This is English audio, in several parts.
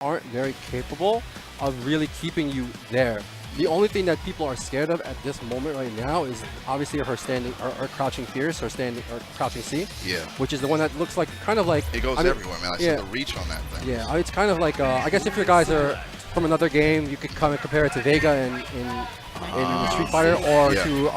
aren't very capable of really keeping you there. The only thing that people are scared of at this moment right now is obviously her standing or crouching fierce or standing or crouching C. Yeah. Which is the one that looks like kind of like it goes everywhere, man. I see the reach on that thing. Yeah, it's kind of like I guess if your guys are from another game, you could kind of compare it to Vega in Street Fighter or to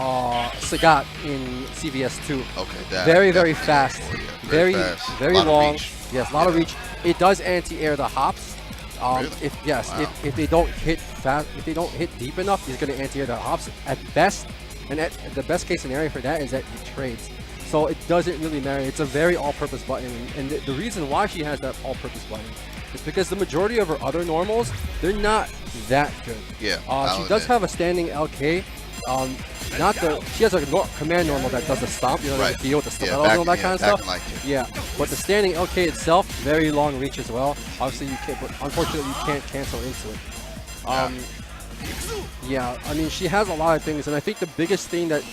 Sagat in CVS2. Okay. Very fast. Oh, yeah. Very fast. very long. Yes, a lot of reach. It does anti-air the hops. Really? If they don't hit fast, if they don't hit deep enough, he's going to anti-air the hops at best. And the best case scenario for that is that he trades. So it doesn't really matter. It's a very all-purpose button, and the reason why she has that all-purpose button is because the majority of her other normals, they're not that good. Yeah. She does have a standing LK. She has a command normal that does the stomp, you know, the deal with the stilettos and all that kind of stuff. Yeah, but the standing LK itself, very long reach as well. Obviously, you can't, but unfortunately, you can't cancel into it. Yeah, I mean, she has a lot of things, and I think the biggest thing that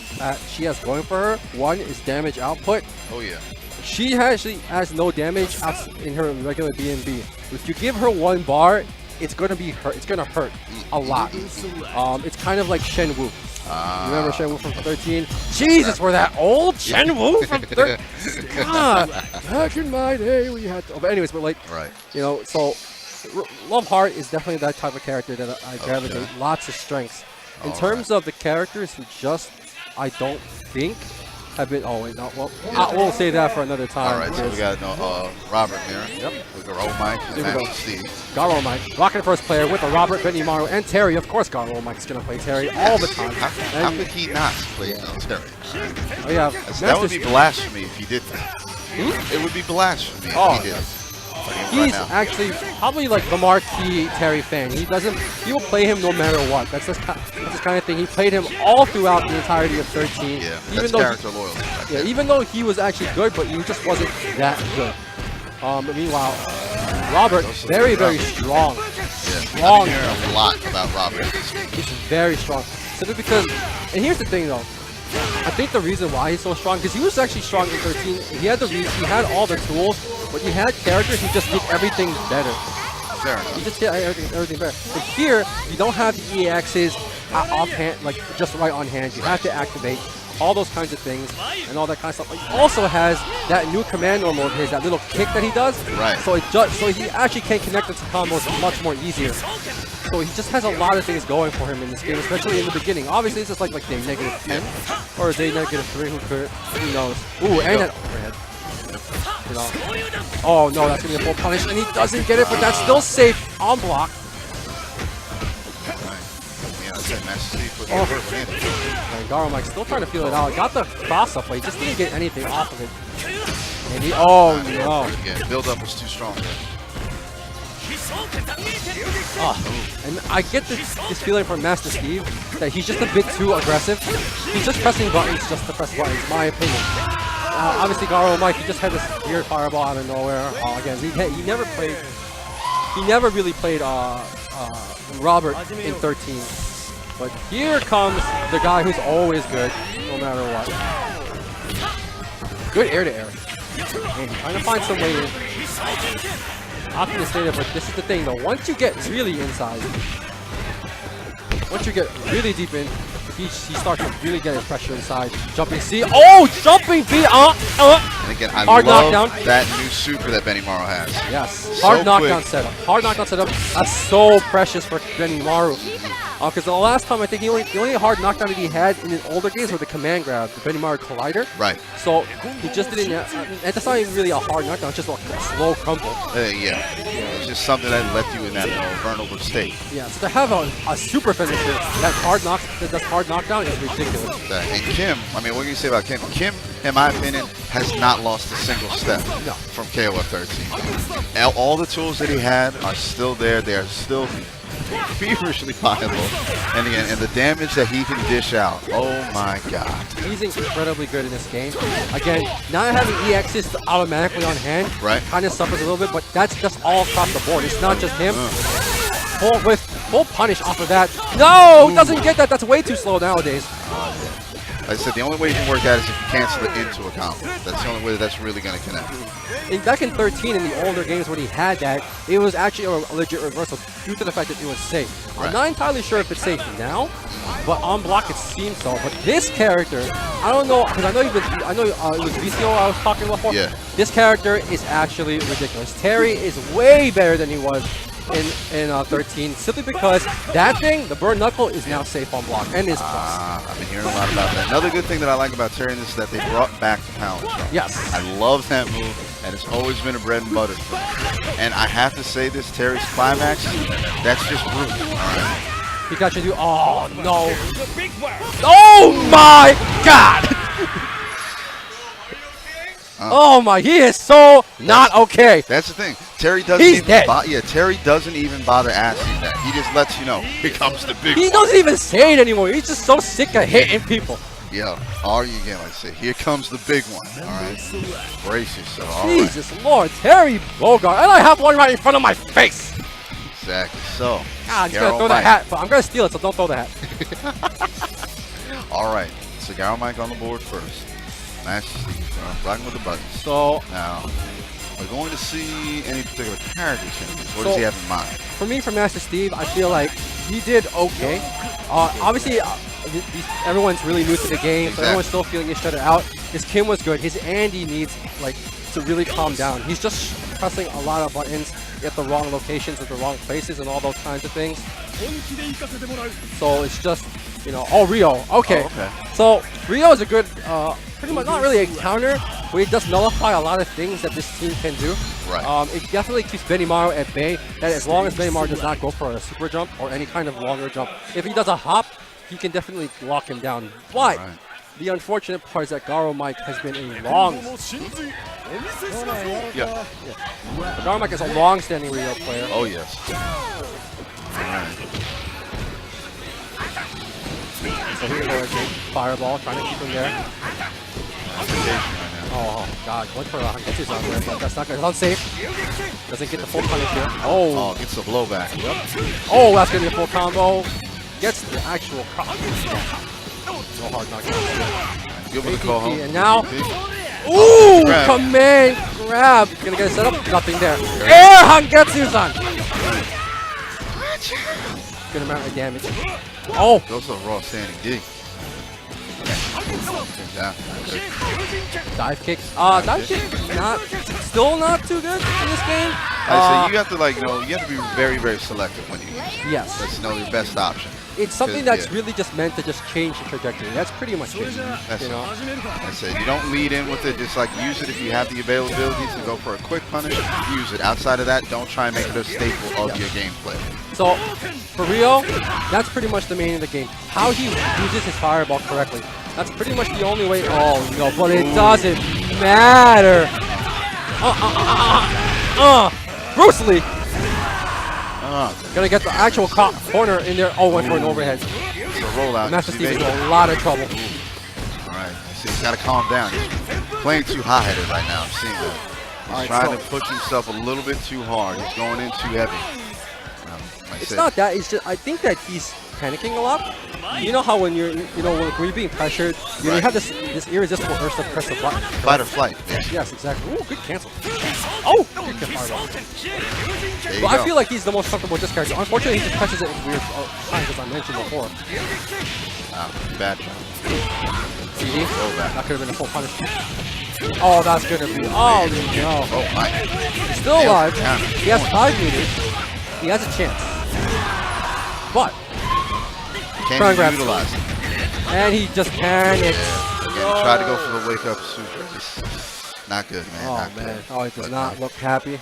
she has going for her, one is damage output. Oh yeah. She actually has no damage in her regular BNB. If you give her one bar, it's gonna be hurt. It's gonna hurt a lot. It's kind of like Shenwu. You remember Shenwu from 13? Jesus, we're that old? Shenwu from 13? God, back in my day we had to. But anyways, but like, you know, so Love Heart is definitely that type of character that I gravitate. Lots of strengths. In terms of the characters who just, I don't think, have been. Oh wait, no. Well, we'll say that for another time. All right, so we got Robert here. Yep. With Garou Mike and Master Steve. Garou Mike, rocking first player with a Robert, Benimaru, and Terry. Of course, Garou Mike's gonna play Terry all the time. How could he not play Terry? Oh yeah, that would be blasphemy if he did that. It would be blasphemy if he did. He's actually probably like the marquee Terry fan. He will play him no matter what. That's this kind of thing. He played him all throughout the entirety of 13. Yeah, that's character loyalty. Yeah, even though he was actually good, but he just wasn't that good. But meanwhile, Robert, very strong. Yeah, I've been hearing a lot about Robert. He's very strong. Simply because, and here's the thing though, I think the reason why he's so strong, because he was actually strong in 13. He had he had all the tools, but you had characters who just did everything better. You just did everything better. But here, you don't have the EXs offhand, like just right on hand. You have to activate all those kinds of things and all that kind of stuff. But he also has that new command normal of his, that little kick that he does. Right. So he actually can connect into combos much more easier. So he just has a lot of things going for him in this game, especially in the beginning. Obviously, it's just like day -10 or day -3. Who knows? Ooh, and that overhead. You know. Oh no, that's gonna be a full punish, and he doesn't get it, but that's still safe on block. And Garou Mike still trying to feel it out. Got the cross up, but he just didn't get anything off of it. And he, oh no! Yeah, build up was too strong. And I get this feeling from Master Steve that he's just a bit too aggressive. He's just pressing buttons just to press buttons, in my opinion. Obviously, Garou Mike, he just had this weird fireball out of nowhere. Again, he never really played Robert in 13. But here comes the guy who's always good, no matter what. Good air to air. And trying to find some way in. Optimistic, but this is the thing though. Once you get really inside, once you get really deep in, he starts to really get his pressure inside. Jumping C. Oh, jumping B. And again, I hard love knockdown. That new super that Benimaru has. Yes. Hard knockdown setup. Hard knockdown setup. That's so precious for Benimaru. Because the last time I think the only hard knockdown that he had in his older games were the command grab, the Benimaru Collider. Right. So he just didn't. And that's not even really a hard knockdown. It's just like a slow crumple. Yeah. It's just something that left you in that vulnerable state. Yeah. So to have a super finisher that hard knockdown is ridiculous. And Kim, I mean, what can you say about Kim? Kim, in my opinion, has not lost a single step from KOF13. All the tools that he had are still there. They are still feverishly viable. And again, and the damage that he can dish out, oh my god. He's incredibly good in this game. Again, not having EXs automatically on hand kind of suffers a little bit, but that's just all across the board. It's not just him. Full punish off of that. No, doesn't get that. That's way too slow nowadays. I said the only way you can work that is if you cancel it into a combo. That's the only way that's really going to connect. Back in 13, in the older games when he had that, it was actually a legit reversal due to the fact that it was safe. I'm not entirely sure if it's safe now, but on block it seems so. But this character, I don't know, because I know it was VCO I was talking about before. Yeah. This character is actually ridiculous. Terry is way better than he was in 13, simply because that thing, the burn knuckle, is now safe on block and is plus. I've been hearing a lot about that. Another good thing that I like about Terry is that they brought back the power drop. Yes. I love that move, and it's always been a bread and butter for me. And I have to say this, Terry's climax, that's just brutal. All right. He got you to do, oh no. Oh my god! Oh my, he is so not okay. That's the thing. Terry doesn't He's dead. Terry doesn't even bother asking that. He just lets you know. Here comes the big He one. doesn't even say it anymore. He's just so sick of hitting people. Yo, are you again? Like I say, here comes the big one. All right. Brace yourself. All Jesus Lord, Terry Bogard. And I have one right in front of my face. Exactly. So, I'm just going to throw the hat, but I'm going to steal it, so don't throw the hat. All right. So, Garou Mike on the board first. Master Steve, rocking with the buttons. So, now, we're going to see any particular character changes. What does he have in mind? For me, for Master Steve, I feel like he did okay. Obviously, everyone's really new to the game, so everyone's still feeling each other out. His Kim was good. His Andy needs to really calm down. He's just pressing a lot of buttons at the wrong locations, at the wrong places, and all those kinds of things. So it's just, oh, Rio. Okay. Oh, okay. So Rio is a good, pretty much not really a counter, but it does nullify a lot of things that this team can do. Right. It definitely keeps Benimaru at bay, that as long as Benimaru does not go for a super jump or any kind of longer jump, if he does a hop, he can definitely lock him down. But the unfortunate part is that Garou Mike has been a Garou Mike is a long-standing Rio player. Oh, yes. So here's a fireball, trying to keep him there. Oh god, went for a Hangetsu's on there, but that's not good. It's unsafe. Doesn't get the full punish here. Oh, gets the blowback. Oh, that's gonna be a full combo. Gets the actual no hard knock. Give him the call home. And now, ooh, command grab. Gonna get it set up. Nothing there. Air Hangetsu's-san. Good amount of damage. Oh, goes a raw standing D. Dive kick. Dive kick still not too good in this game. So you have to you have to be very, very selective when you use it. Yes. That's your best option. It's something that's really just meant to just change the trajectory. That's pretty much it. I said you don't lead in with it. Just use it if you have the availability to go for a quick punish. Use it. Outside of that, don't try and make it a staple of your gameplay. So for Rio, that's pretty much the main of the game. How he uses his fireball correctly. That's pretty much the only way. Oh no, but it doesn't matter. Bruce Lee. Gonna get the actual corner in there. Oh, went for an overhead. It's a rollout. Master Steve is in a lot of trouble. Alright, he's gotta calm down. He's playing too high-headed right now. I'm seeing that. He's trying to push himself a little bit too hard. He's going in too heavy. It's not that. It's just I think that he's panicking a lot. You know how when you're when you're being pressured, you have this irresistible urge to press the button. Fight or flight. Yes, exactly. Ooh, good cancel. Oh, good fireball. Well, I feel like he's the most comfortable with this character. Unfortunately, he just presses it in weird times, as I mentioned before. Bad job. CD? That could have been a full punish. Oh, that's gonna be. Oh no. Oh my. He's still alive. He has 5 meters. He has a chance. But can't utilize it. And he just panics. Again, tried to go for the wake up super. Just not good, man. Oh not man. Good. Oh, he does not look happy.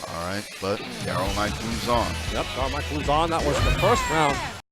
All right, but Garou Mike moves on. Yep, Garou Mike moves on. That was the first round.